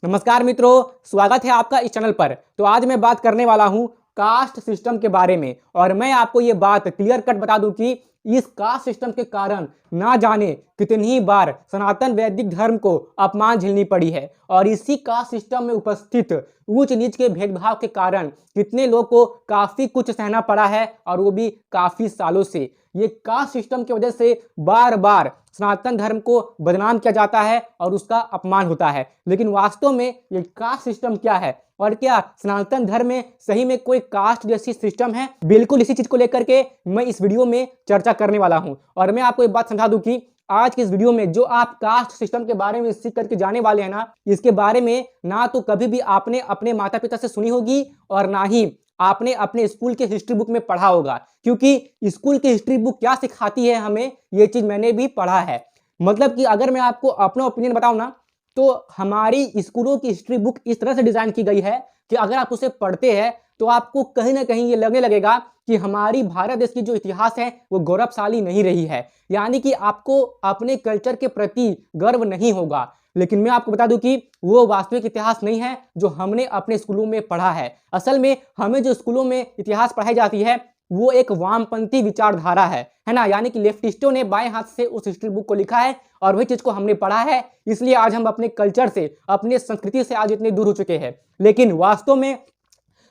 नमस्कार मित्रों, स्वागत है आपका इस चैनल पर। तो आज मैं बात करने वाला हूं कास्ट सिस्टम के बारे में और मैं आपको ये बात क्लियर कट बता दूं कि इस कास्ट सिस्टम के कारण ना जाने कितनी ही बार सनातन वैदिक धर्म को अपमान झेलनी पड़ी है और इसी कास्ट सिस्टम में उपस्थित ऊंच नीच के भेदभाव के कारण कितने लोग को काफी कुछ सहना पड़ा है और वो भी काफी सालों से। ये कास्ट सिस्टम की वजह से बार बार सनातन धर्म को बदनाम किया जाता है और उसका अपमान होता है। लेकिन वास्तव में ये कास्ट सिस्टम क्या है और क्या सनातन धर्म में सही में कोई कास्ट जैसी सिस्टम है? बिल्कुल इसी चीज को लेकर के मैं इस वीडियो में चर्चा करने वाला हूं और मैं आपको एक बात समझा दूं कि आज की इस वीडियो में जो आप कास्ट सिस्टम के बारे में सीख करके जाने वाले हैं ना, इसके बारे में ना तो कभी भी आपने अपने माता पिता से सुनी होगी और ना ही आपने अपने स्कूल के हिस्ट्री बुक में पढ़ा होगा, क्योंकि स्कूल की हिस्ट्री बुक क्या सिखाती है हमें, ये चीज मैंने भी पढ़ा है। मतलब कि अगर मैं आपको अपना ओपिनियन बताऊं ना, तो हमारी स्कूलों की हिस्ट्री बुक इस तरह से डिजाइन की गई है कि अगर आप उसे पढ़ते हैं तो आपको कहीं ना कहीं ये लगने लगेगा कि हमारी भारत देश की जो इतिहास है वो गौरवशाली नहीं रही है, यानी कि आपको अपने कल्चर के प्रति गर्व नहीं होगा। लेकिन मैं आपको बता दूं कि वो वास्तविक इतिहास नहीं है जो हमने अपने स्कूलों में पढ़ा है। असल में हमें जो स्कूलों में इतिहास पढ़ाई जाती है वो एक वामपंथी विचारधारा है ना, यानी कि लेफ्टिस्टों ने बाएं हाथ से उस हिस्ट्री बुक को लिखा है और वही चीज को हमने पढ़ा है। इसलिए आज हम अपने कल्चर से, अपने संस्कृति से आज इतने दूर हो चुके हैं। लेकिन वास्तव में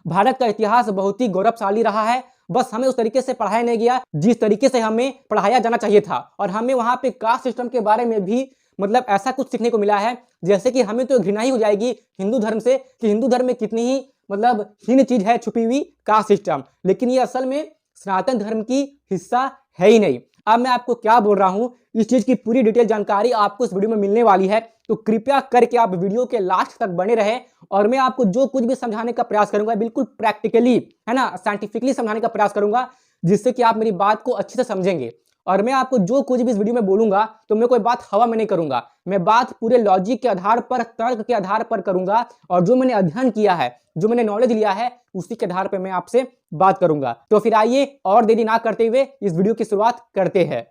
भारत का इतिहास बहुत ही गौरवशाली रहा है, बस हमें उस तरीके से पढ़ाया नहीं गया जिस तरीके से हमें पढ़ाया जाना चाहिए था। और हमें वहां पे कास्ट सिस्टम के बारे में भी मतलब ऐसा कुछ सीखने को मिला है, जैसे कि हमें तो घृणा ही हो जाएगी हिंदू धर्म से कि हिंदू धर्म में कितनी ही मतलब हीन चीज है छुपी हुई कास्ट सिस्टम, लेकिन ये असल में सनातन धर्म की हिस्सा है ही नहीं। अब मैं आपको क्या बोल रहा हूं, इस चीज की पूरी डिटेल जानकारी आपको इस वीडियो में मिलने वाली है, तो कृपया करके आप वीडियो के लास्ट तक बने रहे और मैं आपको जो कुछ भी समझाने का प्रयास करूंगा बिल्कुल प्रैक्टिकली, है ना, साइंटिफिकली समझाने का प्रयास करूंगा, जिससे कि आप मेरी बात को अच्छे से समझेंगे। और मैं आपको जो कुछ भी इस वीडियो में बोलूंगा तो मैं कोई बात हवा में नहीं करूंगा, मैं बात पूरे लॉजिक के आधार पर, तर्क के आधार पर करूंगा और जो मैंने अध्ययन किया है, जो मैंने नॉलेज लिया है, उसी के आधार पर मैं आपसे बात करूंगा। तो फिर आइए और देरी ना करते हुए इस वीडियो की शुरुआत करते हैं।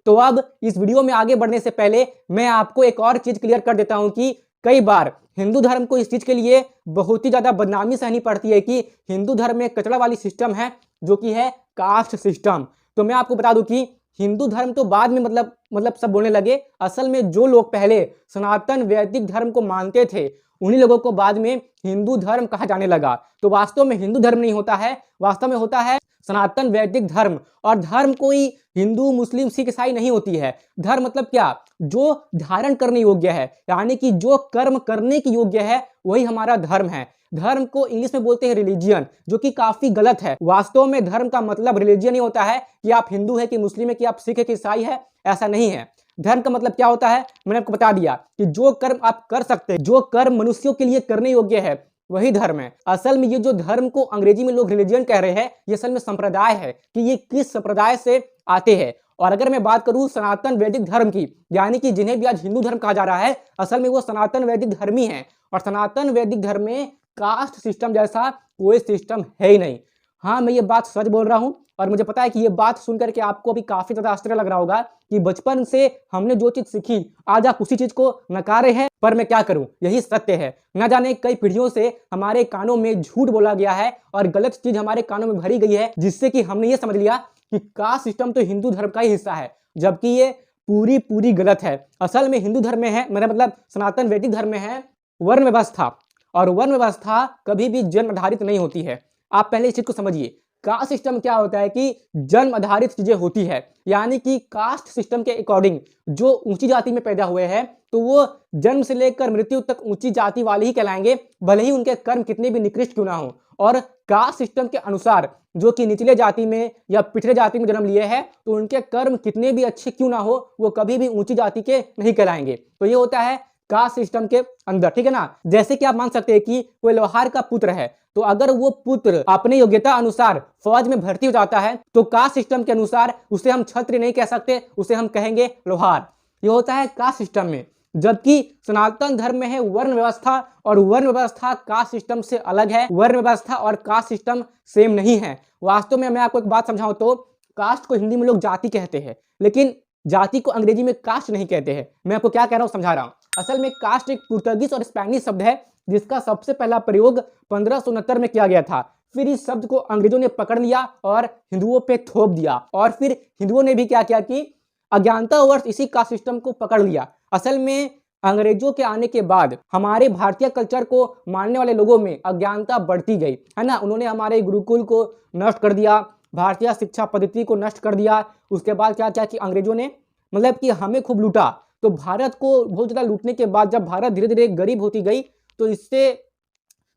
तो अब इस वीडियो में आगे बढ़ने से पहले मैं आपको एक और चीज क्लियर कर देता हूं कि कई बार हिंदू धर्म को इस चीज के लिए बहुत ही ज्यादा बदनामी सहनी पड़ती है कि हिंदू धर्म में कचरा वाली सिस्टम है जो कि है कास्ट सिस्टम। तो मैं आपको बता दूं कि हिंदू धर्म तो बाद में मतलब सब बोलने लगे, असल में जो लोग पहले सनातन वैदिक धर्म को मानते थे उन्हीं लोगों को बाद में हिंदू धर्म कहा जाने लगा। तो वास्तव में हिंदू धर्म नहीं होता है, वास्तव में होता है सनातन वैदिक धर्म। और धर्म कोई हिंदू मुस्लिम सिख ईसाई नहीं होती है। धर्म मतलब क्या? जो धारण करने योग्य है, यानी कि जो कर्म करने की योग्य है वही हमारा धर्म है। धर्म को इंग्लिश में बोलते हैं रिलीजियन, जो कि काफी गलत है। वास्तव में धर्म का मतलब रिलीजियन ही होता है कि आप हिंदू है कि मुस्लिम है कि आप सिख है कि ईसाई है, ऐसा नहीं है। धर्म का मतलब क्या होता है मैंने आपको बता दिया कि जो कर्म आप कर सकते हैं, जो कर्म मनुष्यों के लिए करने योग्य है, वही धर्म है। असल में ये जो धर्म को अंग्रेजी में लोग रिलीजियन कह रहे हैं, ये असल में संप्रदाय है कि ये किस संप्रदाय से आते हैं। और अगर मैं बात करूं सनातन वैदिक धर्म की, यानी कि जिन्हें भी आज हिंदू धर्म कहा जा रहा है, असल में वो सनातन वैदिक धर्मी है। और सनातन वैदिक धर्म में कास्ट सिस्टम जैसा कोई सिस्टम है ही नहीं। हाँ, मैं ये बात सच बोल रहा हूं और मुझे पता है कि ये बात सुनकर के आपको अभी काफी ज्यादा आश्चर्य लग रहा होगा कि बचपन से हमने जो चीज सीखी आज आप उसी चीज को नकार रहे हैं। पर मैं क्या करूं, यही सत्य है। न जाने कई पीढ़ियों से हमारे कानों में झूठ बोला गया है और गलत चीज हमारे कानों में भरी गई है, जिससे कि हमने ये समझ लिया कि कास्ट सिस्टम तो हिंदू धर्म का ही हिस्सा है, जबकि ये पूरी गलत है। असल में हिंदू धर्म में है, मेरा मतलब सनातन वैदिक धर्म में है वर्ण व्यवस्था, और वर्ण व्यवस्था कभी भी जन्म आधारित नहीं होती है। आप पहले इस चीज को समझिए। कास्ट सिस्टम क्या होता है कि जन्म आधारित चीजें होती है, यानी कि कास्ट सिस्टम के अकॉर्डिंग जो ऊंची जाति में पैदा हुए हैं तो वो जन्म से लेकर मृत्यु तक ऊंची जाति वाले ही कहलाएंगे, भले ही उनके कर्म कितने भी निकृष्ट क्यों ना हो। और कास्ट सिस्टम के अनुसार जो कि निचले जाति में या पिछड़े जाति में जन्म लिए हैं तो उनके कर्म कितने भी अच्छे क्यों ना हो, वो कभी भी ऊंची जाति के नहीं कहलाएंगे। तो ये होता है कास्ट सिस्टम के अंदर, ठीक है ना। जैसे कि आप मान सकते हैं कि कोई लोहार का पुत्र है, तो अगर वो पुत्र अपनी योग्यता अनुसार फौज में भर्ती हो जाता है तो कास्ट सिस्टम के अनुसार उसे हम क्षत्रिय नहीं कह सकते, उसे हम कहेंगे लोहार। ये होता है कास्ट सिस्टम में। जबकि सनातन धर्म में है वर्ण व्यवस्था, और वर्ण व्यवस्था कास्ट सिस्टम से अलग है। वर्ण व्यवस्था और कास्ट सिस्टम सेम नहीं है। वास्तव में मैं आपको एक बात समझाऊं तो कास्ट को हिंदी में लोग जाति कहते हैं, लेकिन जाति को अंग्रेजी में कास्ट नहीं कहते हैं। मैं आपको क्या कह रहा हूं समझा रहा हूं। असल में कास्ट एक पुर्तगीज और स्पेनिश शब्द है, जिसका सबसे पहला प्रयोग 1569 में किया गया था। फिर इस शब्द को अंग्रेजों ने पकड़ लिया और हिंदुओं पे थोप दिया, और फिर हिंदुओं ने भी क्या किया कि अज्ञानतावश इसी कास्ट सिस्टम को पकड़ लिया। असल में अंग्रेजों के आने के बाद हमारे भारतीय कल्चर को मानने वाले लोगों में अज्ञानता बढ़ती गई, है ना। उन्होंने हमारे गुरुकुल को नष्ट कर दिया, भारतीय शिक्षा पद्धति को नष्ट कर दिया। उसके बाद क्या किया कि अंग्रेजों ने मतलब कि हमें खूब लूटा। तो भारत को बहुत ज़्यादा लूटने के बाद जब भारत धीरे धीरे गरीब होती गई, तो इससे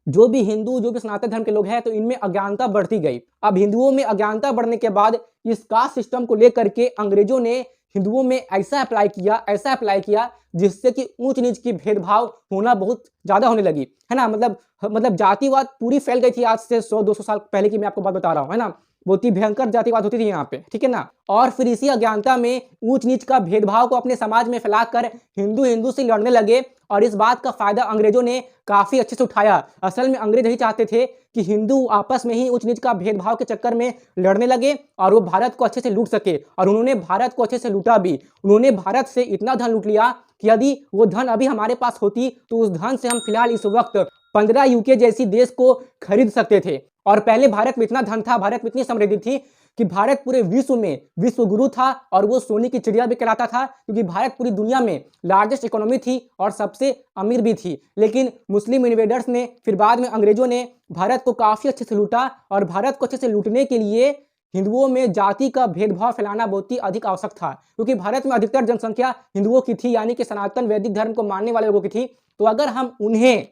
जो भी हिंदू, जो भी सनातन धर्म के लोग हैं, तो इनमें अज्ञानता बढ़ती गई। अब हिंदुओं में अज्ञानता बढ़ने के बाद इस कास्ट सिस्टम को लेकर के अंग्रेजों ने हिंदुओं में ऐसा अप्लाई किया जिससे कि ऊंच नीच की भेदभाव होना बहुत ज्यादा होने लगी, है ना। मतलब जातिवाद पूरी फैल गई थी। आज से 100-200 साल पहले की मैं आपको बात बता रहा हूँ, है ना। बहुत ही भयंकर जातिवाद होती थी यहाँ पे, ठीक है ना। और फिर इसी अज्ञानता में ऊंच नीच का भेदभाव को अपने समाज में फैलाकर हिंदू हिंदू से लड़ने लगे, और इस बात का फायदा अंग्रेजों ने काफी अच्छे से उठाया। असल में अंग्रेज यही चाहते थे कि हिंदू आपस में ही ऊंच नीच का भेदभाव के चक्कर में लड़ने लगे और वो भारत को अच्छे से लूट सके, और उन्होंने भारत को अच्छे से लूटा भी। उन्होंने भारत से इतना धन लूट लिया कि यदि वो धन अभी हमारे पास होती तो उस धन से हम फिलहाल इस वक्त 15 यूके जैसी देश को खरीद सकते थे। और पहले भारत में इतना धन था, भारत में इतनी समृद्धि थी कि भारत पूरे विश्व में विश्व गुरु था, और वो सोने की चिड़िया भी कहलाता था, क्योंकि भारत पूरी दुनिया में लार्जेस्ट इकोनॉमी थी और सबसे अमीर भी थी। लेकिन मुस्लिम इन्वेडर्स ने, फिर बाद में अंग्रेजों ने भारत को काफी अच्छे से लूटा, और भारत को अच्छे से लूटने के लिए हिंदुओं में जाति का भेदभाव फैलाना बहुत ही अधिक आवश्यक था, क्योंकि भारत में अधिकतर जनसंख्या हिंदुओं की थी, यानी कि सनातन वैदिक धर्म को मानने वाले लोगों की थी। तो अगर हम उन्हें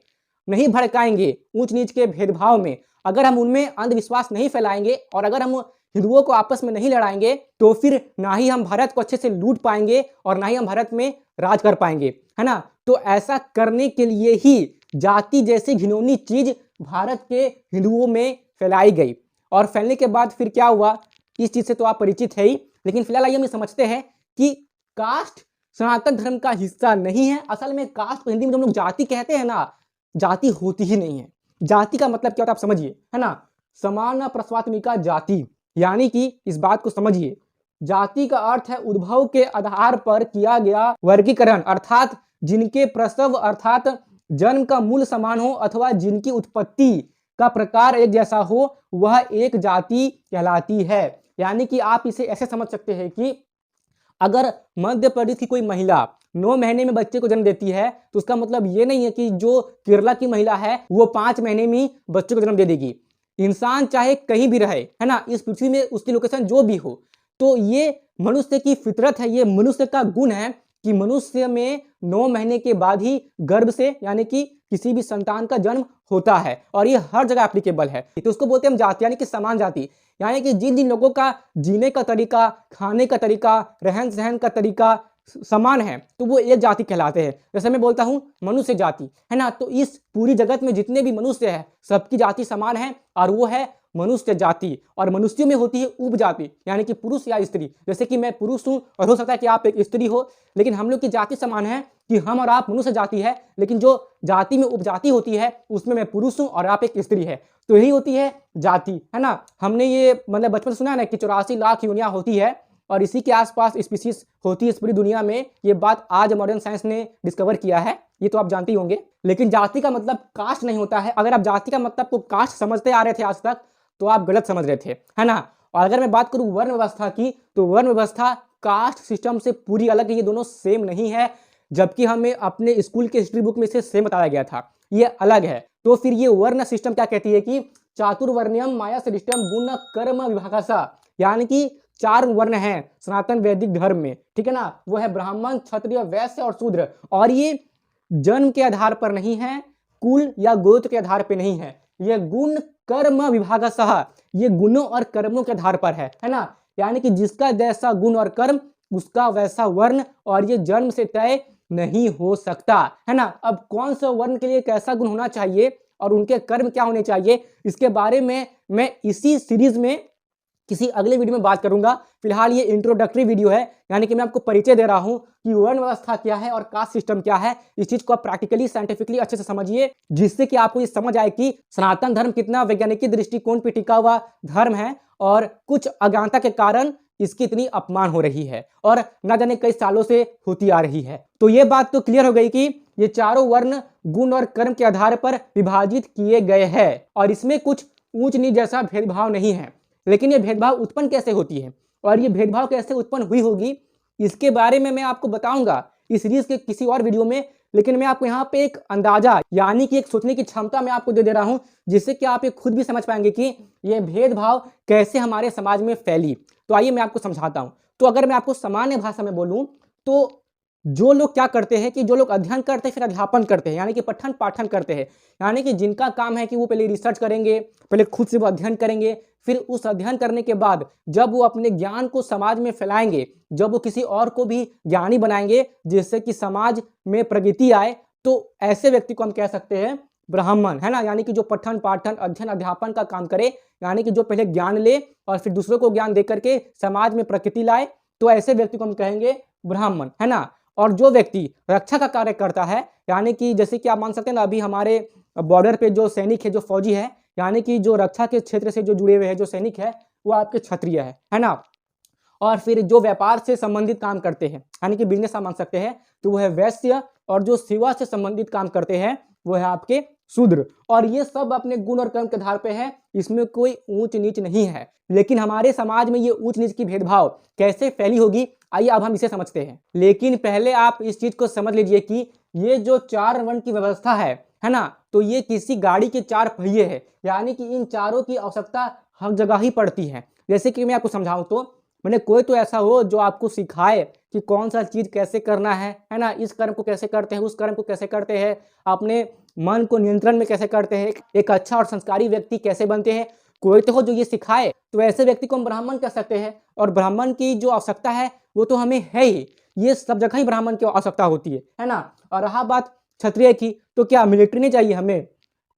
नहीं भड़काएंगे ऊंच नीच के भेदभाव में, अगर हम उनमें अंधविश्वास नहीं फैलाएंगे, और अगर हम हिंदुओं को आपस में नहीं लड़ाएंगे, तो फिर ना ही हम भारत को अच्छे से लूट पाएंगे और ना ही हम भारत में राज कर पाएंगे, है ना। तो ऐसा करने के लिए ही जाति जैसी घिनौनी चीज भारत के हिंदुओं में फैलाई गई, और फैलने के बाद फिर क्या हुआ इस चीज से तो आप परिचित है ही। लेकिन फिलहाल आइए हम समझते हैं कि कास्ट सनातन धर्म का हिस्सा नहीं है। असल में कास्ट को हिंदी में जो हम लोग जाति कहते हैं ना, जाति होती ही नहीं है। जाति का मतलब क्या होता है आप समझिए, है ना। समान प्रस्वात्मिका जाति, यानी कि इस बात को समझिए, जाति का अर्थ है उद्भव के आधार पर किया गया वर्गीकरण, अर्थात जिनके प्रसव अर्थात जन्म का मूल समान हो अथवा जिनकी उत्पत्ति का प्रकार एक जैसा हो, वह एक जाति कहलाती है। यानी कि आप इसे ऐसे समझ सकते हैं कि अगर मध्य प्रदेश की कोई महिला 9 महीने में बच्चे को जन्म देती है, तो उसका मतलब ये नहीं है कि जो केरला की महिला है वो 5 महीने में बच्चे को जन्म दे देगी। इंसान चाहे कहीं भी रहे, है ना, इस पृथ्वी में उसकी लोकेशन जो भी हो, तो ये मनुष्य की फितरत है, ये मनुष्य का गुण है कि मनुष्य में 9 महीने के बाद ही गर्भ से यानी कि किसी भी संतान का जन्म होता है, और ये हर जगह एप्लीकेबल है। तो उसको बोलते हैं हम जाति, यानी कि समान जाति। यानी कि जिन जिन लोगों का जीने का तरीका, खाने का तरीका, रहन सहन का तरीका समान है, तो वो एक जाति कहलाते हैं। जैसे मैं बोलता हूँ मनुष्य जाति, है ना, तो इस पूरी जगत में जितने भी मनुष्य है सबकी जाति समान है, और वो है मनुष्य जाति। और मनुष्यों में होती है उपजाति, यानी कि पुरुष या स्त्री। जैसे कि मैं पुरुष हूँ और हो सकता है कि आप एक स्त्री हो, लेकिन हम लोग की जाति समान है कि हम और आप मनुष्य जाति है, लेकिन जो जाति में उपजाति होती है उसमें मैं पुरुष हूँ और आप एक स्त्री है, तो यही होती है जाति, है ना। हमने ये मतलब बचपन से सुना है ना कि 84 लाख योनियां होती है, और इसी के आसपास स्पीसीज होती है इस पूरी दुनिया में। ये बात आज मॉडर्न साइंस ने डिस्कवर किया है, ये तो आप जानते ही होंगे। लेकिन जाति का मतलब कास्ट नहीं होता है। अगर आप जाति का मतलब को कास्ट समझते आ रहे थे आज तक, तो आप गलत समझ रहे थे, है ना। और अगर मैं बात करूं वर्ण व्यवस्था की, तो वर्ण व्यवस्था कास्ट सिस्टम से पूरी अलग है, ये दोनों सेम नहीं है। जबकि हमें अपने स्कूल के हिस्ट्री बुक में से सेम बताया गया था, ये अलग है। तो फिर ये वर्ण सिस्टम क्या कहती है कि चातुर्वर्ण्यम माया सृष्टम गुण कर्म विभागसा, यानी कि 4 वर्ण हैं सनातन वैदिक धर्म में, ठीक है ना। वो है ब्राह्मण, क्षत्रिय, वैश्य और शूद्र। और ये जन्म के आधार पर नहीं है, कुल या गोत्र के आधार पर नहीं है, ये गुण कर्म विभागशः, ये गुणों और कर्मों के आधार पर है ना। यानी कि जिसका जैसा गुण और कर्म उसका वैसा वर्ण, और ये जन्म से तय नहीं हो सकता, है ना। अब कौन सा वर्ण के लिए कैसा गुण होना चाहिए और उनके कर्म क्या होने चाहिए, इसके बारे में मैं इसी सीरीज में किसी अगले वीडियो में बात करूंगा। फिलहाल ये इंट्रोडक्टरी वीडियो है, यानी कि मैं आपको परिचय दे रहा हूं कि वर्ण व्यवस्था क्या है और कास्ट सिस्टम क्या है। इस चीज को आप प्रैक्टिकली साइंटिफिकली अच्छे से समझिए, जिससे कि आपको ये समझ आए कि सनातन धर्म कितना वैज्ञानिक दृष्टिकोण पर टिका हुआ धर्म है और कुछ अज्ञानता के कारण इसकी इतनी अपमान हो रही है और न जाने कई सालों से होती आ रही है। तो ये बात तो क्लियर हो गई कि ये चारों वर्ण गुण और कर्म के आधार पर विभाजित किए गए हैं और इसमें कुछ ऊंच नीच जैसा भेदभाव नहीं है। लेकिन ये भेदभाव उत्पन्न कैसे होती है और ये भेदभाव कैसे उत्पन्न हुई होगी, इसके बारे में मैं आपको बताऊंगा इस सीरीज के किसी और वीडियो में। लेकिन मैं आपको यहाँ पे एक अंदाजा यानी कि एक सोचने की क्षमता मैं आपको दे रहा हूं, जिससे कि आप ये खुद भी समझ पाएंगे कि ये भेदभाव कैसे हमारे समाज में फैली। तो आइए मैं आपको समझाता हूं। तो अगर मैं आपको सामान्य भाषा में बोलूं तो जो लोग क्या करते हैं कि जो लोग अध्ययन करते हैं फिर अध्यापन करते हैं, यानी कि पठन पाठन करते हैं, यानी कि जिनका काम है कि वो पहले रिसर्च करेंगे, पहले खुद से वो अध्ययन करेंगे, फिर उस अध्ययन करने के बाद जब वो अपने ज्ञान को समाज में फैलाएंगे, जब वो किसी और को भी ज्ञानी बनाएंगे जिससे कि समाज में प्रगति आए, तो ऐसे व्यक्ति को हम कह सकते हैं ब्राह्मण, है ना। यानी कि जो पठन पाठन अध्ययन अध्यापन का काम करे, यानी कि जो पहले ज्ञान ले और फिर दूसरों को ज्ञान दे करके समाज में प्रगति लाए, तो ऐसे व्यक्ति को हम कहेंगे ब्राह्मण, है ना। और जो व्यक्ति रक्षा का कार्य करता है, यानी कि जैसे कि आप मान सकते हैं ना, अभी हमारे बॉर्डर पे जो सैनिक है, जो फौजी है, यानी कि जो रक्षा के क्षेत्र से जो जुड़े हुए हैं जो सैनिक है, वो आपके क्षत्रिय है ना। और फिर जो व्यापार से संबंधित काम करते हैं, यानी कि बिजनेस आप मान सकते हैं, तो वो है वैश्य। और जो सेवा से संबंधित काम करते हैं वो है आपके शूद्र। और ये सब अपने गुण और कर्म के आधार पे है, इसमें कोई ऊंच नीच नहीं है। लेकिन हमारे समाज में ये ऊंच नीच की भेदभाव कैसे फैली होगी, आइए अब हम इसे समझते हैं। लेकिन पहले आप इस चीज को समझ लीजिए कि ये जो चार वर्ण की व्यवस्था है ना, तो ये किसी गाड़ी के चार पहिए है, यानी कि इन चारों की आवश्यकता हर जगह ही पड़ती है। जैसे कि मैं आपको समझाऊं तो मैंने कोई तो ऐसा हो जो आपको सिखाए कि कौन सा चीज कैसे करना है ना, इस कर्म को कैसे करते हैं, उस कर्म को कैसे करते हैं, अपने मन को नियंत्रण में कैसे करते हैं, एक अच्छा और संस्कारी व्यक्ति कैसे बनते हैं, कोई तो हो जो ये सिखाए, तो ऐसे व्यक्ति को हम ब्राह्मण कह सकते हैं। और ब्राह्मण की जो आवश्यकता है वो तो हमें है ही, ये सब जगह ही ब्राह्मण की आवश्यकता होती है ना। और रहा बात क्षत्रिय की, तो क्या मिलिट्री नहीं चाहिए हमें?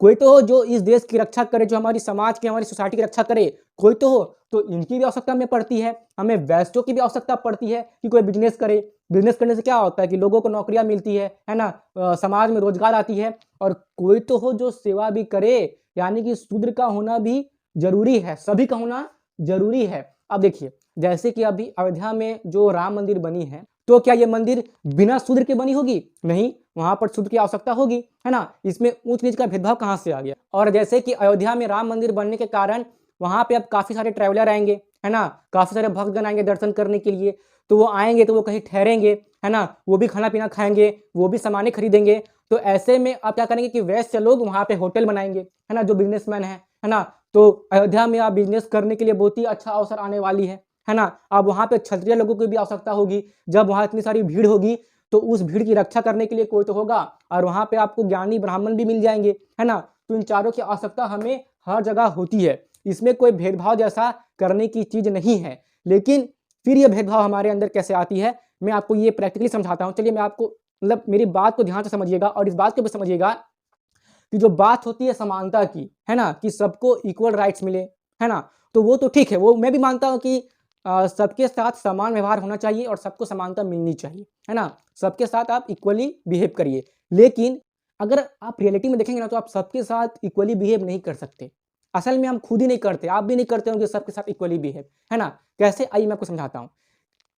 कोई तो हो जो इस देश की रक्षा करे, जो हमारी समाज की हमारी सोसाइटी की रक्षा करे, कोई तो हो, तो इनकी भी आवश्यकता हमें पड़ती है। हमें वैश्यों की भी आवश्यकता पड़ती है कि कोई बिजनेस करे। बिजनेस करने से क्या होता है कि लोगों को नौकरियां मिलती है ना, समाज में रोजगार आती है। और कोई तो हो जो सेवा भी करे, यानी कि शूद्र का होना भी जरूरी है, सभी का होना जरूरी है। अब देखिए, जैसे कि अभी अयोध्या में जो राम मंदिर बनी है, तो क्या ये मंदिर बिना शूद्र के बनी होगी? नहीं, वहां पर शूद्र की आवश्यकता होगी, है ना। इसमें ऊंच नीच का भेदभाव कहां से आ गया? और जैसे कि अयोध्या में राम मंदिर बनने के कारण वहां पे अब काफी सारे ट्रैवलर आएंगे, है ना, काफी सारे भक्तगण आएंगे दर्शन करने के लिए। तो वो आएंगे तो वो कहीं ठहरेंगे, है ना, वो भी खाना पीना खाएंगे, वो भी सामान खरीदेंगे। तो ऐसे में आप क्या करेंगे कि वैश्य लोग वहां पे होटल बनाएंगे, है ना, जो बिजनेसमैन है ना। तो अयोध्या में आप बिजनेस करने के लिए बहुत ही अच्छा अवसर आने वाली है ना। अब वहां पे क्षत्रिय लोगों की भी आवश्यकता होगी। जब वहां इतनी सारी भीड़ होगी तो उस भीड़ की रक्षा करने के लिए कोई तो होगा, और वहां पे आपको ज्ञानी ब्राह्मण भी मिल जाएंगे, है ना। तो इन चारों की आवश्यकता हमें हर जगह होती है, इसमें कोई भेदभाव जैसा करने की चीज नहीं है। लेकिन फिर ये भेदभाव हमारे अंदर कैसे आती है, मैं आपको ये प्रैक्टिकली समझाता हूँ। चलिए मैं आपको, मतलब मेरी बात को ध्यान से समझिएगा और इस बात को भी समझिएगा कि जो बात होती है समानता की, है ना, कि सबको इक्वल राइट्स मिले, है ना, तो वो तो ठीक है, वो मैं भी मानता हूँ कि सबके साथ समान व्यवहार होना चाहिए और सबको समानता मिलनी चाहिए, है ना। सबके साथ आप इक्वली बिहेव करिए। लेकिन अगर आप रियलिटी में देखेंगे ना, तो आप सबके साथ इक्वली बिहेव नहीं कर सकते। असल में हम खुद ही नहीं करते, आप भी नहीं करते होंगे सबके साथ इक्वली बिहेव, है ना। कैसे, आइए मैं आपको समझाता हूँ।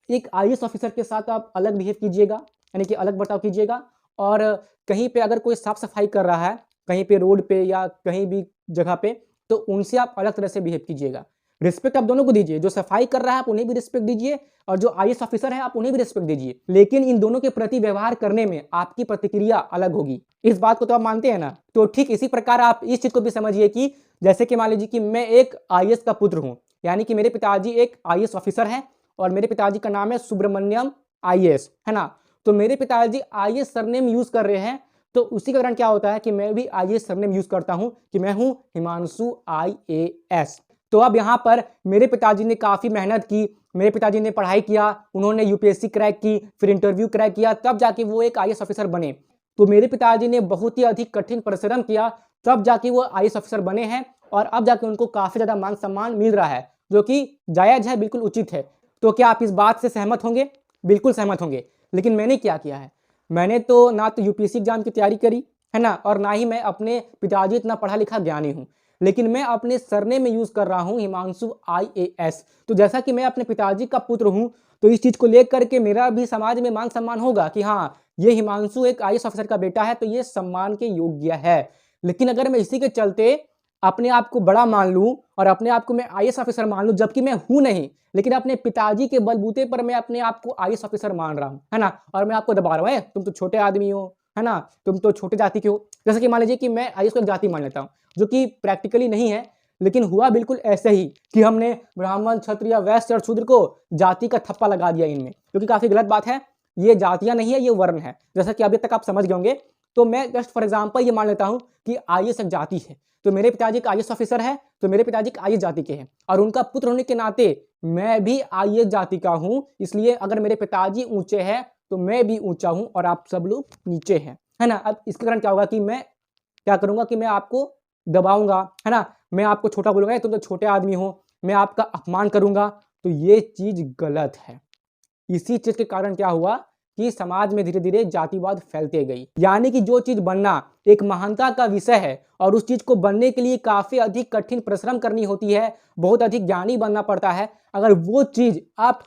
एक आईएएस ऑफिसर के साथ आप अलग बिहेव कीजिएगा, यानी कि अलग बर्ताव कीजिएगा। और कहीं पे अगर कोई साफ सफाई कर रहा है, कहीं पे रोड पे या कहीं भी जगह पे, तो उनसे आप अलग तरह से बिहेव कीजिएगा। रिस्पेक्ट आप दोनों को दीजिए, जो सफाई कर रहा है आप उन्हें भी रिस्पेक्ट दीजिए, और जो आईएएस ऑफिसर है आप उन्हें भी रिस्पेक्ट दीजिए। लेकिन इन दोनों के प्रति व्यवहार करने में आपकी प्रतिक्रिया अलग होगी। इस बात को तो आप मानते हैं ना। तो ठीक इसी प्रकार आप इस चीज को भी समझिए कि जैसे कि मान लीजिए कि मैं एक आईएएस का पुत्र हूं, यानी कि मेरे पिताजी एक आईएएस ऑफिसर है और मेरे पिताजी का नाम है सुब्रमण्यम आईएएस, है ना। तो मेरे पिताजी आईएएस सरनेम यूज कर रहे हैं, तो उसी के दौरान क्या होता है कि मैं भी आईएएस सरनेम यूज करता हूं कि मैं हूं हिमांशु आईएएस। तो अब यहाँ पर मेरे पिताजी ने काफी मेहनत की, मेरे पिताजी ने पढ़ाई किया, उन्होंने यूपीएससी क्रैक की, फिर इंटरव्यू क्रैक किया, तब जाके वो एक आईएएस ऑफिसर बने। तो मेरे पिताजी ने बहुत ही अधिक कठिन परिश्रम किया, तब जाके वो आईएएस ऑफिसर बने हैं, और अब जाके उनको काफी ज्यादा मान सम्मान मिल रहा है। जो कि जायज़ है, बिल्कुल उचित है। तो क्या आप इस बात से सहमत होंगे? बिल्कुल सहमत होंगे। लेकिन मैंने क्या किया है? मैंने तो ना तो यूपीएससी एग्ज़ाम की तैयारी करी, है ना? और ना ही मैं अपने पिताजी इतना पढ़ा-लिखा ज्ञानी हूँ। लेकिन मैं अपने सरनेम में यूज़ कर रहा हूँ हिमांशु आईएएस। तो जैसा कि मैं अपने पिताजी का पुत्र हूँ, तो इस चीज़ को लेकर के मेरा भी समाज में मान-सम्मान होगा कि हाँ, ये हिमांशु एक आईएएस ऑफ़िसर का बेटा है, तो ये सम्मान के योग्य है। लेकिन अगर मैं इसी के चलते अपने आप को बड़ा मान लूँ और अपने आप को मैं आईएएस ऑफ़िसर मान लूँ, जबकि मैं हूँ नहीं, लेकिन अपने पिताजी के बलबूते पर मैं अपने आप को आईएएस ऑफ़िसर मान रहा हूँ, है ना? और मैं आपको दबा रहा हूँ, तुम तो छोटे आदमी हो, है ना? तुम तो छोटे जाति के हो। जैसे कि मान लीजिए कि मैं आईएएस को एक जाति मान लेता हूँ, जो कि प्रैक्टिकली नहीं है, लेकिन हुआ बिल्कुल ऐसे ही कि हमने ब्राह्मण, क्षत्रिय, वैश्य और शूद्र को जाति का ठप्पा लगा दिया इनमें, जो कि काफ़ी गलत बात है। ये जातियाँ नहीं है, ये वर्ण है। जैसा कि अभी तक आप समझ गए होंगे। तो मैं जस्ट फॉर एग्ज़ाम्पल ये मान लेता हूँ कि आईएएस एक जाति है। तो मेरे पिताजी एक आईएएस ऑफ़िसर है, तो मेरे पिताजी एक आईएएस जाति के हैं और उनका पुत्र होने के नाते मैं भी आईएएस जाति का हूँ। इसलिए अगर मेरे पिताजी ऊँचे हैं, तो मैं भी ऊँचा हूँ और आप सब लोग नीचे हैं। है ना? अब इसके कारण क्या होगा कि मैं क्या करूँगा कि मैं आपको दबाऊँगा, है ना? मैं आपको छोटा बोलूँगा, "तुम तो छोटे आदमी हो।" मैं आपका अपमान करूँगा, तो ये चीज़ गलत है। इसी चीज़ के कारण क्या हुआ कि समाज में धीरे-धीरे जातिवाद फैलते गई। यानी कि जो चीज़ बनना एक महानता का विषय है और उस चीज़ को बनने के लिए काफ़ी अधिक कठिन परिश्रम करनी होती है, बहुत अधिक ज्ञानी बनना पड़ता है। अगर वो चीज़ आप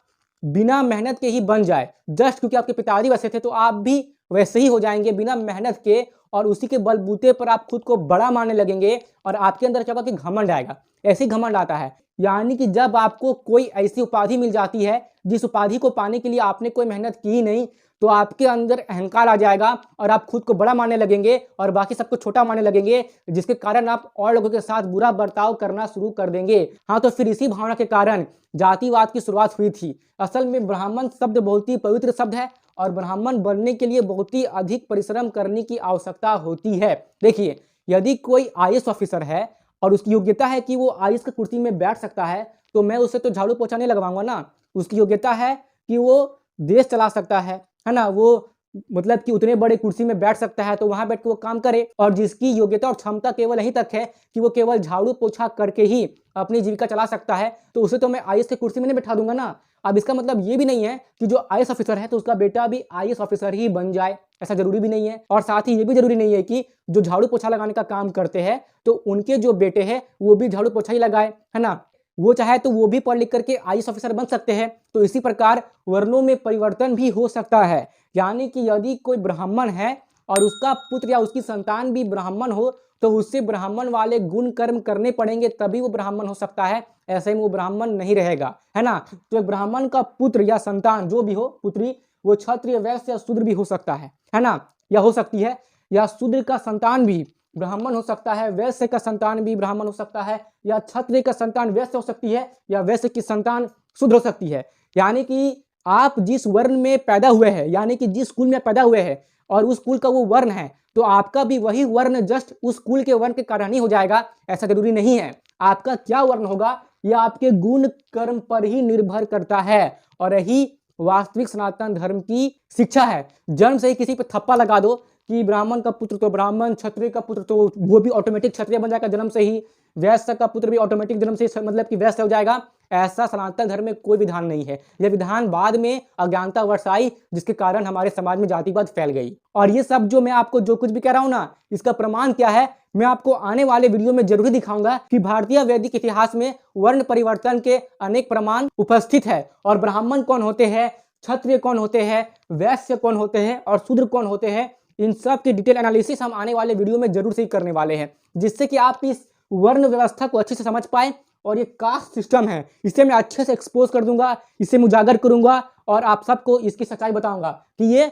बिना मेहनत के ही बन जाए, जस्ट क्योंकि आपके पिताजी वैसे थे, तो आप भी वैसे ही हो जाएँगे बिना मेहनत के और उसी के बलबूते पर आप खुद को बड़ा मानने लगेंगे और आपके अंदर क्या होगा कि घमंड आएगा। ऐसे ही घमंड आता है। यानी कि जब आपको कोई ऐसी उपाधि मिल जाती है, जिस उपाधि को पाने के लिए आपने कोई मेहनत की ही नहीं, तो आपके अंदर अहंकार आ जाएगा और आप खुद को बड़ा मानने लगेंगे और बाकी सबको छोटा मानने लगेंगे, जिसके कारण आप और लोगों के साथ बुरा बर्ताव करना शुरू कर देंगे। हाँ, तो फिर इसी भावना के कारण जातिवाद की शुरुआत हुई थी। असल में ब्राह्मण शब्द बहुत ही पवित्र शब्द है और ब्राह्मण बनने के लिए बहुत ही अधिक परिश्रम करने की आवश्यकता होती है। देखिए, यदि कोई आईएएस ऑफिसर है और उसकी योग्यता है कि वो आईएएस की कुर्सी में बैठ सकता है, तो मैं उसे तो झाड़ू पोछा नहीं लगवाऊँगा ना। उसकी योग्यता है कि वो देश चला सकता है ना? वो मतलब कि उतने बड़े कुर्सी में बैठ सकता है, तो वहाँ बैठ के वो काम करे और जिसकी योग्यता और क्षमता केवल यहीं तक है कि वो केवल झाड़ू पोछा करके ही अपनी जीविका चला सकता है, तो उसे तो मैं आईएएस की कुर्सी में नहीं बैठा दूँगा ना। अब इसका मतलब ये भी नहीं है कि जो आईएएस ऑफिसर है, तो उसका बेटा भी आईएएस ऑफिसर ही बन जाए, ऐसा ज़रूरी भी नहीं है। और साथ ही ये भी ज़रूरी नहीं है कि जो झाड़ू पोछा लगाने का काम करते हैं, तो उनके जो बेटे हैं, वो भी झाड़ू पोछा ही लगाए, है ना? वो चाहे तो वो भी पढ़ लिख करके आईएएस ऑफिसर बन सकते हैं। तो इसी प्रकार वर्णों में परिवर्तन भी हो सकता है। यानी कि यदि कोई ब्राह्मण है और उसका पुत्र या उसकी संतान भी ब्राह्मण हो, तो उससे ब्राह्मण वाले गुण कर्म करने पड़ेंगे, तभी वो ब्राह्मण हो सकता है। ऐसे में वो ब्राह्मण नहीं रहेगा, है ना? तो एक ब्राह्मण का पुत्र या संतान जो भी हो, पुत्री, वो क्षत्रिय, वैश्य या शूद्र भी हो सकता है ना? या हो सकती है, या शूद्र का संतान भी ब्राह्मण हो सकता है, वैश्य का संतान भी ब्राह्मण हो सकता है, या क्षत्रिय का संतान वैश्य हो सकती है, या वैश्य की संतान शूद्र हो सकती है। यानी कि आप जिस वर्ण में पैदा हुए हैं, यानी कि जिस कुल में पैदा हुए हैं और उस कुल का वो वर्ण है, तो आपका भी वही वर्ण जस्ट उस कुल के वर्ण के कारण ही हो जाएगा, ऐसा ज़रूरी नहीं है। आपका क्या वर्ण होगा, ये आपके गुण कर्म पर ही निर्भर करता है और यही वास्तविक सनातन धर्म की शिक्षा है। जन्म से ही किसी पे थप्पा लगा दो कि ब्राह्मण का पुत्र तो ब्राह्मण, क्षत्रिय का पुत्र तो वो भी ऑटोमेटिक क्षत्रिय बन जाएगा जन्म से ही, वैश्य का पुत्र भी ऑटोमेटिक जन्म से ही मतलब कि वैश्य हो जाएगा। ऐसा सनातन धर्म में कोई विधान नहीं है। यह विधान बाद में अज्ञानतावश आई, जिसके कारण हमारे समाज में जातिवाद फैल गई। और ये सब जो मैं आपको जो कुछ भी कह रहा हूँ ना, इसका प्रमाण क्या है, मैं आपको आने वाले वीडियो में जरूर दिखाऊंगा कि भारतीय वैदिक इतिहास में वर्ण परिवर्तन के अनेक प्रमाण उपस्थित है और ब्राह्मण कौन होते हैं, क्षत्रिय कौन होते हैं, वैश्य कौन होते हैं और शूद्र कौन होते हैं, इन सब की डिटेल एनालिसिस हम आने वाले वीडियो में जरूर से करने वाले हैं, जिससे कि आप इस वर्ण व्यवस्था को अच्छे से समझ पाए। और ये कास्ट सिस्टम है, इसे मैं अच्छे से एक्सपोज कर दूंगा, इसे उजागर करूंगा और आप सबको इसकी सच्चाई बताऊंगा कि ये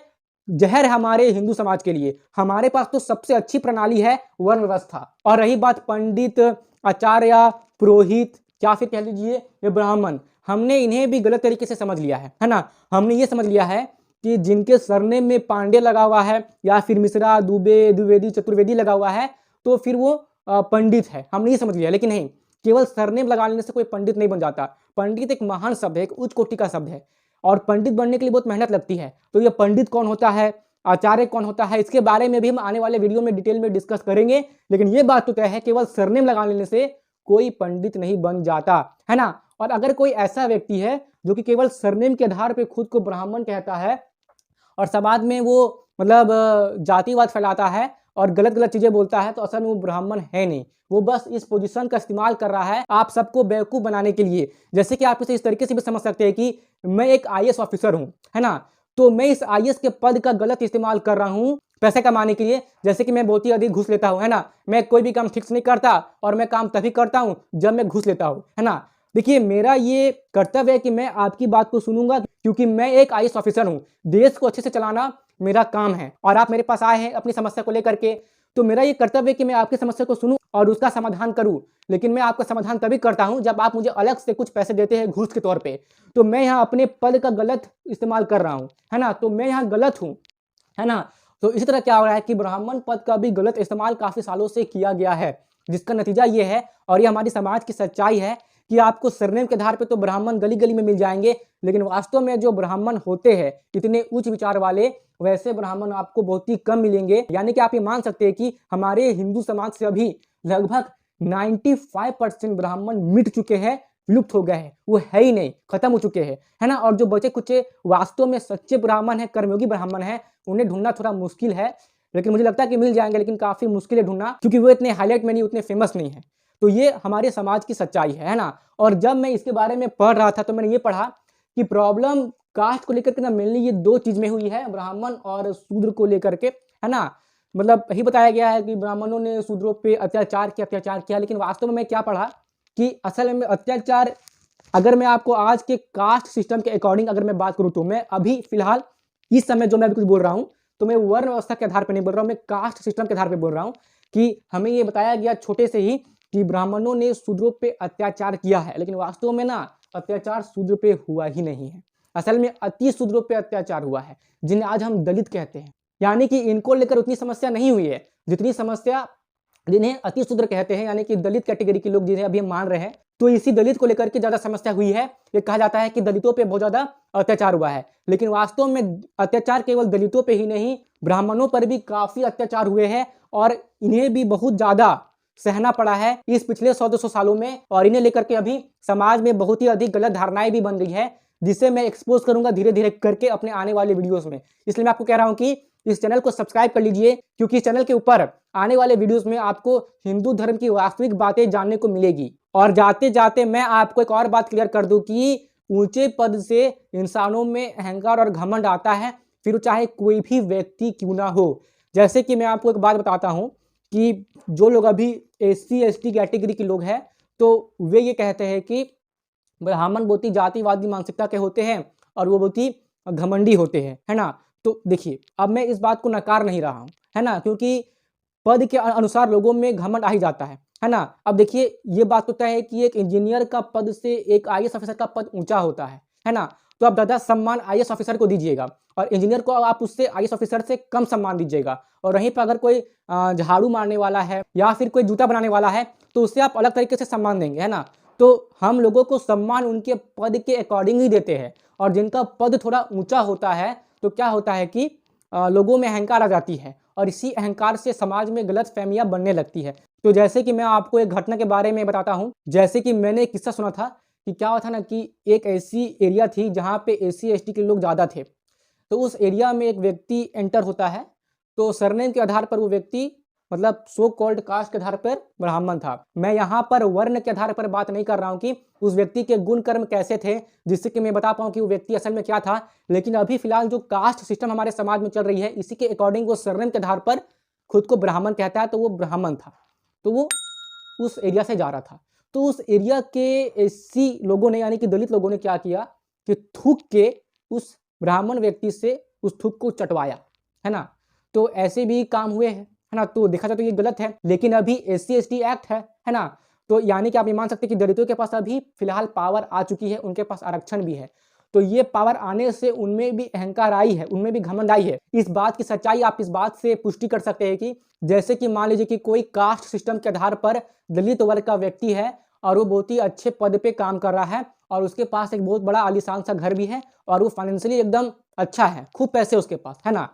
जहर है हमारे हिंदू समाज के लिए। हमारे पास तो सबसे अच्छी प्रणाली है वर्ण व्यवस्था। और रही बात पंडित, आचार्य, पुरोहित, या फिर कह लीजिए ये ब्राह्मण, हमने इन्हें भी गलत तरीके से समझ लिया है ना? हमने ये समझ लिया है कि जिनके सरनेम में पांडे लगा हुआ है या फिर मिश्रा, दुबे, द्विवेदी, चतुर्वेदी लगा हुआ है, तो फिर वो पंडित है। हमने ये समझ लिया, लेकिन नहीं, केवल सरनेम लगा लेने से कोई पंडित नहीं बन जाता। पंडित एक महान शब्द है, एक उच्च कोटि का शब्द है और पंडित बनने के लिए बहुत मेहनत लगती है। तो ये पंडित कौन होता है, आचार्य कौन होता है, इसके बारे में भी हम आने वाले वीडियो में डिटेल में डिस्कस करेंगे। लेकिन ये बात तो तय है, केवल सरनेम लगा लेने से कोई पंडित नहीं बन जाता, है ना? और अगर कोई ऐसा व्यक्ति है जो कि केवल सरनेम के आधार पर खुद को ब्राह्मण कहता है और समाज में वो मतलब जातिवाद फैलाता है और गलत गलत चीजें बोलता है, तो असल में वो ब्राह्मण है नहीं, वो बस इस पोजीशन का इस्तेमाल कर रहा है आप सबको बेवकूफ बनाने के लिए। जैसे कि आप इसे इस तरीके से भी समझ सकते हैं कि मैं एक आईएएस ऑफिसर हूं, है ना, तो मैं इस आईएएस के पद का गलत इस्तेमाल कर रहा हूं पैसे कमाने के लिए। जैसे कि मैं बहुत ही अधिक घूस लेता हूं, है ना, मैं कोई भी काम ठीक से नहीं करता और मैं काम तभी करता हूं जब मैं घूस लेता हूं, है ना। देखिए, मेरा ये कर्तव्य है कि मैं आपकी बात को सुनूंगा, क्योंकि मैं एक आईएएस ऑफिसर हूं, देश को अच्छे से चलाना मेरा काम है। और आप मेरे पास आए हैं अपनी समस्या को लेकर के, तो मेरा ये कर्तव्य है कि मैं आपकी समस्या को सुनूं और उसका समाधान करूं। लेकिन मैं आपका समाधान तभी करता हूं जब आप मुझे अलग से कुछ पैसे देते हैं घूस के तौर पे। तो मैं यहाँ अपने पद का गलत इस्तेमाल कर रहा हूं, है ना, तो मैं यहाँ गलत हूं, है ना। तो इसी तरह क्या हो रहा है कि ब्राह्मण पद का भी गलत इस्तेमाल काफी सालों से किया गया है, जिसका नतीजा ये है और ये हमारी समाज की सच्चाई है कि आपको सरनेम के आधार पे तो ब्राह्मण गली गली में मिल जाएंगे, लेकिन वास्तव में जो ब्राह्मण होते हैं इतने उच्च विचार वाले, वैसे ब्राह्मण आपको बहुत ही कम मिलेंगे। यानी कि आप ये मान सकते हैं कि हमारे हिंदू समाज से अभी लगभग 95% ब्राह्मण मिट चुके हैं, विलुप्त हो गए हैं, वो है ही नहीं, खत्म हो चुके हैं, है ना। और जो बचे कुछ वास्तव में सच्चे ब्राह्मण है, कर्मयोगी ब्राह्मण है, उन्हें ढूंढना थोड़ा मुश्किल है, लेकिन मुझे लगता है कि मिल जाएंगे, लेकिन काफी मुश्किल है ढूंढना, क्योंकि वो इतने हाईलाइट में नहीं, उतने फेमस नहीं है। तो ये हमारे समाज की सच्चाई है ना। और जब मैं इसके बारे में पढ़ रहा था तो मैंने ये पढ़ा कि प्रॉब्लम कास्ट को लेकर के ना मेनली ये दो चीज में हुई है, ब्राह्मण और शूद्र को लेकर के, है ना। मतलब यही बताया गया है कि ब्राह्मणों ने शूद्रों पे अत्याचार किया, लेकिन वास्तव में मैं क्या पढ़ा कि असल में अत्याचार, अगर मैं आपको आज के कास्ट सिस्टम के अकॉर्डिंग अगर मैं बात करूं, तो मैं अभी फिलहाल इस समय जो मैं अभी कुछ बोल रहा हूं, तो मैं वर्ण व्यवस्था के आधार पर नहीं बोल रहा हूं, मैं कास्ट सिस्टम के आधार पर बोल रहा हूं कि हमें ये बताया गया छोटे से ही कि ब्राह्मणों ने शूद्रों पे अत्याचार किया है, लेकिन वास्तव में ना अत्याचार शूद्र पे हुआ ही नहीं है। असल में अति शूद्रों पे अत्याचार हुआ है, जिन्हें आज हम दलित कहते हैं। यानी कि इनको लेकर उतनी समस्या नहीं हुई है जितनी समस्या जिन्हें अति शूद्र कहते हैं, यानी कि दलित कैटेगरी के लोग जिन्हें अभी हम मान रहे हैं। तो इसी दलित को लेकर के ज्यादा समस्या हुई है। ये कहा जाता है कि दलितों पे बहुत ज्यादा अत्याचार हुआ है, लेकिन वास्तव में अत्याचार केवल दलितों पे ही नहीं, ब्राह्मणों पर भी काफी अत्याचार हुए हैं और इन्हें भी बहुत ज्यादा सहना पड़ा है इस पिछले 100-200 सालों में। और इन्हें लेकर के अभी समाज में बहुत ही अधिक गलत धारणाएं भी बन गई है, जिसे मैं एक्सपोज करूंगा धीरे धीरे करके अपने आने वाले वीडियोस में। इसलिए मैं आपको कह रहा हूं कि इस चैनल को सब्सक्राइब कर लीजिए, क्योंकि इस चैनल के ऊपर आने वाले वीडियोस में आपको हिंदू धर्म की वास्तविक बातें जानने को मिलेगी। और जाते जाते मैं आपको एक और बात क्लियर कर दूं कि ऊंचे पद से इंसानों में अहंकार और घमंड आता है, फिर चाहे कोई भी व्यक्ति क्यों ना हो। जैसे कि मैं आपको एक बात बताता हूं कि जो लोग अभी SC ST कैटेगरी के लोग हैं, तो वे ये कहते हैं कि ब्राह्मण बहुत ही जातिवादी मानसिकता के होते हैं और वो बहुत ही घमंडी होते हैं, है ना। तो देखिए, अब मैं इस बात को नकार नहीं रहा हूं, है ना, क्योंकि पद के अनुसार लोगों में घमंड आ ही जाता है ना। अब देखिए, ये बात होता है कि एक इंजीनियर का पद से एक आईएएस ऑफिसर का पद ऊंचा होता है ना। तो आप ज्यादा सम्मान आईएएस ऑफिसर को दीजिएगा और इंजीनियर को आप उससे आईएएस ऑफिसर से कम सम्मान दीजिएगा। और वहीं पर अगर कोई झाड़ू मारने वाला है या फिर कोई जूता बनाने वाला है, तो उससे आप अलग तरीके से सम्मान देंगे, है ना। तो हम लोगों को सम्मान उनके पद के अकॉर्डिंग ही देते हैं, और जिनका पद थोड़ा ऊंचा होता है तो क्या होता है कि लोगों में अहंकार आ जाती है, और इसी अहंकार से समाज में गलत फहमियां बनने लगती है। तो जैसे कि मैं आपको एक घटना के बारे में बताता हूं, जैसे कि मैंने एक किस्सा सुना था कि क्या हुआ था ना कि एक ऐसी एरिया थी जहां पे SC ST के लोग ज़्यादा थे। तो उस एरिया में एक व्यक्ति एंटर होता है, तो सरनेम के आधार पर वो व्यक्ति मतलब सो कॉल्ड कास्ट के आधार पर ब्राह्मण था। मैं यहाँ पर वर्ण के आधार पर बात नहीं कर रहा हूँ कि उस व्यक्ति के गुण कर्म कैसे थे जिससे कि मैं बता पाऊँ कि वो व्यक्ति असल में क्या था, लेकिन अभी फिलहाल जो कास्ट सिस्टम हमारे समाज में चल रही है, इसी के अकॉर्डिंग वो सरनेम के आधार पर खुद को ब्राह्मण कहता है। तो वो ब्राह्मण था, तो वो उस एरिया से जा रहा था। तो उस एरिया के SC लोगों ने, यानी कि दलित लोगों ने क्या किया कि थूक के उस ब्राह्मण व्यक्ति से उस थूक को चटवाया, है ना। तो ऐसे भी काम हुए हैं, है ना। तो देखा जाए तो ये गलत है, लेकिन अभी SC ST एक्ट है ना। तो यानी कि आप ये मान सकते हैं कि दलितों के पास अभी फिलहाल पावर आ चुकी है, उनके पास आरक्षण भी है। तो ये पावर आने से उनमें भी अहंकार आई है, उनमें भी घमंड आई है। इस बात की सच्चाई आप इस बात से पुष्टि कर सकते हैं कि जैसे कि मान लीजिए कि कोई कास्ट सिस्टम के आधार पर दलित वर्ग का व्यक्ति है और वो बहुत ही अच्छे पद पे काम कर रहा है, और उसके पास एक बहुत बड़ा आलीशान सा घर भी है, और वो फाइनेंशियली एकदम अच्छा है, खूब पैसे उसके पास, है ना।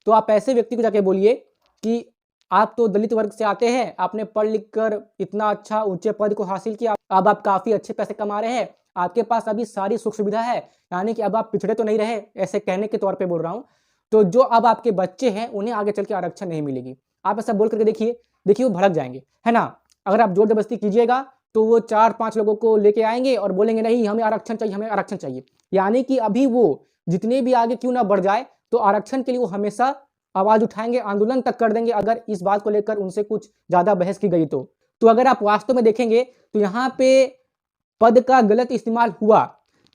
तो आप ऐसे व्यक्ति को जाके बोलिए कि आप तो दलित वर्ग से आते हैं, आपने पढ़ लिख कर इतना अच्छा ऊंचे पद को हासिल किया, अब आप काफी अच्छे पैसे कमा रहे हैं, आपके पास अभी सारी सुख सुविधा है, यानी कि अब आप पिछड़े तो नहीं रहे, ऐसे कहने के तौर पे बोल रहा हूँ। तो जो अब आपके बच्चे हैं उन्हें आगे चल के आरक्षण नहीं मिलेगी। आप ऐसा बोल करके देखिए, देखिए वो भड़क जाएंगे, है ना। अगर आप जोर जबरदस्ती कीजिएगा तो वो 4-5 लोगों को लेके आएंगे और बोलेंगे नहीं हमें आरक्षण चाहिए, हमें आरक्षण चाहिए। यानी कि अभी वो जितने भी आगे क्यों ना बढ़ जाए तो आरक्षण के लिए वो हमेशा आवाज उठाएंगे, आंदोलन तक कर देंगे अगर इस बात को लेकर उनसे कुछ ज्यादा बहस की गई तो अगर आप वास्तव में देखेंगे तो यहाँ पे पद का गलत इस्तेमाल हुआ।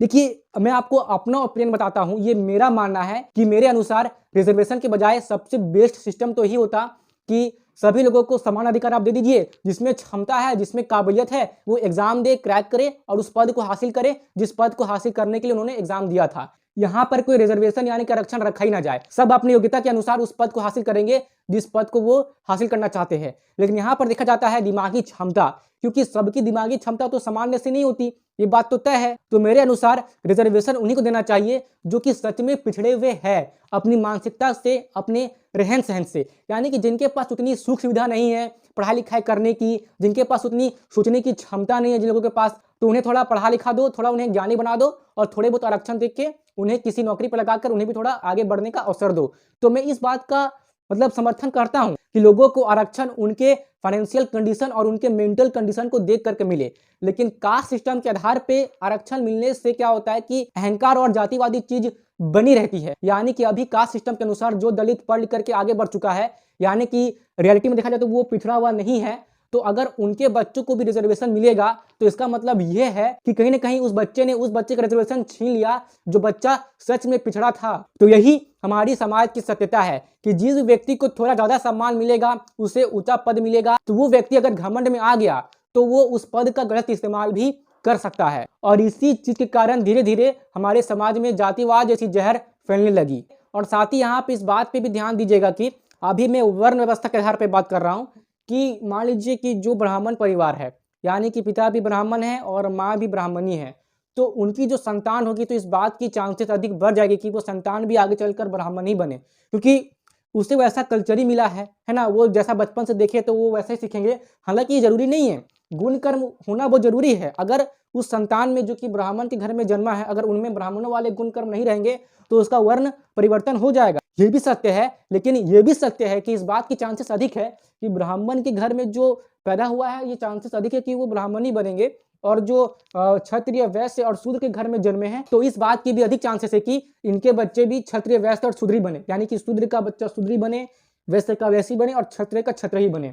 देखिए मैं आपको अपना ओपिनियन बताता हूं, ये मेरा मानना है कि मेरे अनुसार रिजर्वेशन के बजाय सबसे बेस्ट सिस्टम तो ही होता कि सभी लोगों को समान अधिकार आप दे दीजिए, जिसमें क्षमता है, जिसमें काबिलियत है, वो एग्जाम दे, क्रैक करे और उस पद को हासिल करे जिस पद को हासिल करने के लिए उन्होंने एग्जाम दिया था। यहाँ पर कोई रिजर्वेशन यानी कि आरक्षण रखा ही ना जाए, सब अपनी योग्यता के अनुसार उस पद को हासिल करेंगे जिस पद को वो हासिल करना चाहते हैं। लेकिन यहाँ पर देखा जाता है दिमागी क्षमता, क्योंकि सबकी दिमागी क्षमता तो सामान्य से नहीं होती, ये बात तो तय है। तो मेरे अनुसार रिजर्वेशन उन्हीं को देना चाहिए जो कि सच में पिछड़े हुए हैं अपनी मानसिकता से, अपने रहन सहन से, यानी कि जिनके पास उतनी सुख सुविधा नहीं है पढ़ाई लिखाई करने की, जिनके पास उतनी सोचने की क्षमता नहीं है जिन लोगों के पास, तो उन्हें थोड़ा पढ़ा लिखा दो, थोड़ा उन्हें ज्ञानी बना दो और थोड़े बहुत आरक्षण देख के उन्हें किसी नौकरी पर लगाकर उन्हें भी थोड़ा आगे बढ़ने का अवसर दो। तो मैं इस बात का मतलब समर्थन करता हूं कि लोगों को आरक्षण उनके फाइनेंशियल कंडीशन और उनके मेंटल कंडीशन को देख करके मिले। लेकिन कास्ट सिस्टम के आधार पे आरक्षण मिलने से क्या होता है कि अहंकार और जातिवादी चीज बनी रहती है। यानी कि अभी कास्ट सिस्टम के अनुसार जो दलित पढ़ लिख करके आगे बढ़ चुका है, यानी कि रियलिटी में देखा जाए तो वो पिछड़ा हुआ नहीं है, तो अगर उनके बच्चों को भी रिजर्वेशन मिलेगा तो इसका मतलब यह है कि कहीं ना कहीं उस बच्चे ने उस बच्चे का रिजर्वेशन छीन लिया जो बच्चा सच में पिछड़ा था। तो यही हमारी समाज की सत्यता है कि जिस व्यक्ति को थोड़ा ज्यादा सम्मान मिलेगा, उसे ऊंचा पद मिलेगा, तो वो व्यक्ति अगर घमंड में आ गया तो वो उस पद का गलत इस्तेमाल भी कर सकता है। और इसी चीज के कारण धीरे धीरे हमारे समाज में जातिवाद जैसी जहर फैलने लगी। और साथ ही यहाँ पे इस बात पे भी ध्यान दीजिएगा कि अभी मैं वर्ण व्यवस्था के आधार पर बात कर रहा हूँ कि मान लीजिए कि जो ब्राह्मण परिवार है, यानी कि पिता भी ब्राह्मण है और माँ भी ब्राह्मणी है, तो उनकी जो संतान होगी तो इस बात की चांसेस अधिक बढ़ जाएगी कि वो संतान भी आगे चलकर ब्राह्मण ही बने, क्योंकि उसे वैसा कल्चर ही मिला है ना। वो जैसा बचपन से देखे तो वो वैसे ही सीखेंगे। हालांकि ये जरूरी नहीं है, गुण कर्म होना बहुत जरूरी है। अगर उस संतान में जो कि ब्राह्मण के घर में जन्मा है, अगर उनमें ब्राह्मणों वाले गुण कर्म नहीं रहेंगे तो उसका वर्ण परिवर्तन हो जाएगा, ये भी सत्य है। लेकिन ये भी सत्य है कि इस बात की चांसेस अधिक है कि ब्राह्मण के घर में जो पैदा हुआ है ये चांसेस अधिक है कि वो ब्राह्मण ही बनेंगे, और जो क्षत्रिय वैश्य और शूद्र के घर में जन्मे हैं तो इस बात की भी अधिक चांसेस है कि इनके बच्चे भी क्षत्रिय वैश्य और शूद्री बने, यानी कि शूद्र का बच्चा शूद्री बने, वैश्य का वैसी बने और क्षत्रिय का क्षत्रिय ही बने।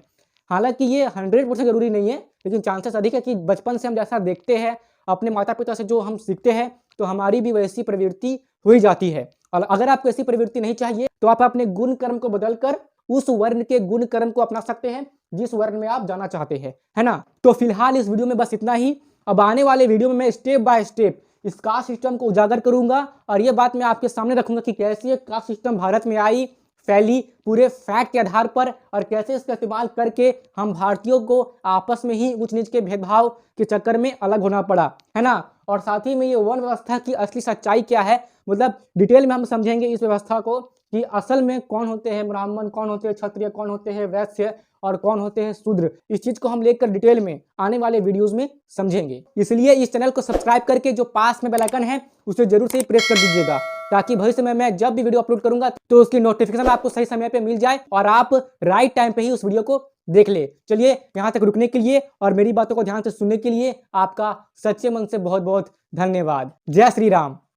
हालांकि ये 100% जरूरी नहीं है, लेकिन चांसेस अधिक है कि बचपन से हम जैसा देखते हैं, अपने माता पिता से जो हम सीखते हैं, तो हमारी भी वैसी प्रवृत्ति हो ही जाती है। और अगर आपको ऐसी प्रवृत्ति नहीं चाहिए तो आप अपने गुण कर्म को बदलकर उस वर्ण के गुण कर्म को अपना सकते हैं जिस वर्ण में आप जाना चाहते हैं, है ना। तो फिलहाल इस वीडियो में बस इतना ही। अब आने वाले वीडियो में मैं स्टेप बाय स्टेप इस कास्ट सिस्टम को उजागर करूंगा और ये बात मैं आपके सामने रखूंगा कि कैसे कास्ट सिस्टम भारत में आई, फैली पूरे फैक्ट के आधार पर, और कैसे इसका इस्तेमाल करके हम भारतीयों को आपस में ही ऊंच नीच के भेदभाव के चक्कर में अलग होना पड़ा, है ना। और साथ ही में ये वर्ण व्यवस्था की असली सच्चाई क्या है, मतलब डिटेल में हम समझेंगे इस व्यवस्था को कि असल में कौन होते हैं ब्राह्मण, कौन होते हैं क्षत्रिय, कौन होते हैं वैश्य और कौन होते हैं शूद्र। इस चीज को हम लेकर डिटेल में आने वाले वीडियोस में समझेंगे। इसलिए इस चैनल को सब्सक्राइब करके जो पास में बेल आइकन है उसे जरूर से प्रेस कर दीजिएगा, ताकि भविष्य में मैं जब भी वीडियो अपलोड करूंगा तो उसकी नोटिफिकेशन आपको सही समय पे मिल जाए और आप राइट टाइम पे ही उस वीडियो को देख ले। चलिए, यहाँ तक रुकने के लिए और मेरी बातों को ध्यान से सुनने के लिए आपका सच्चे मन से बहुत बहुत धन्यवाद। जय श्री राम।